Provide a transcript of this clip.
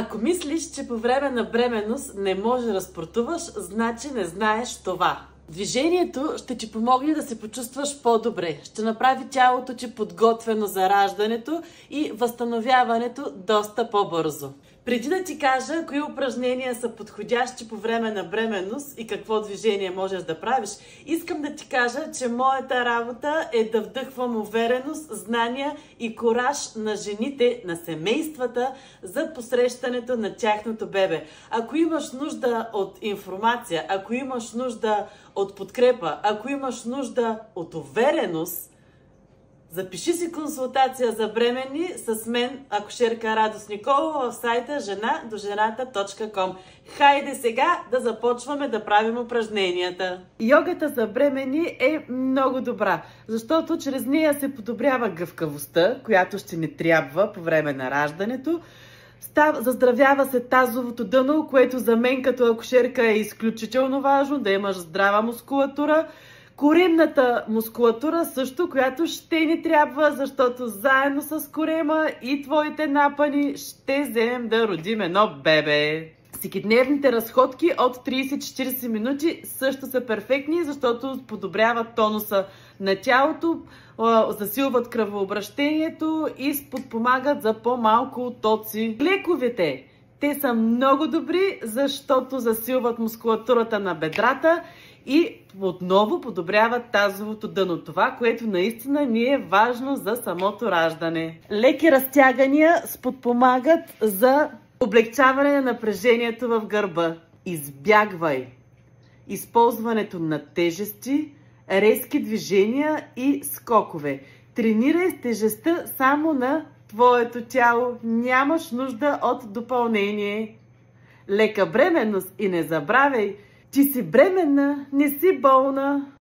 Ако мислиш, че по време на бременност не можеш да спортуваш, значи не знаеш това. Движението ще ти помогне да се почувстваш по-добре. Ще направи тялото ти подготвено за раждането и възстановяването доста по-бързо. Преди да ти кажа кои упражнения са подходящи по време на бременност и какво движение можеш да правиш, искам да ти кажа, че моята работа е да вдъхвам увереност, знания и кураж на жените, на семействата за посрещането на тяхното бебе. Ако имаш нужда от информация, ако имаш нужда от подкрепа, ако имаш нужда от увереност, запиши си консултация за бременни с мен, акушерка Радост Николова, в сайта женадожената.com. Хайде сега да започваме да правим упражненията. Йогата за бременни е много добра, защото чрез нея се подобрява гъвкавостта, която ще ни трябва по време на раждането. Заздравява се тазовото дъно, което за мен като акушерка е изключително важно, да имаш здрава мускулатура. Коремната мускулатура също, която ще ни трябва, защото заедно с корема и твоите напъни ще вземем да родим едно бебе. Всекидневните разходки от 30-40 минути също са перфектни, защото подобряват тонуса на тялото, засилват кръвообращението и подпомагат за по-малко оттоци. Лековете, те са много добри, защото засилват мускулатурата на бедрата и отново подобряват тазовото дъно. Това, което наистина ни е важно за самото раждане. Леки разтягания подпомагат за облегчаване на напрежението в гърба. Избягвай използването на тежести, резки движения и скокове. Тренирай с тежестта само на твоето тяло. Нямаш нужда от допълнение. Лека бременност и не забравяй, ти си бременна, не си болна.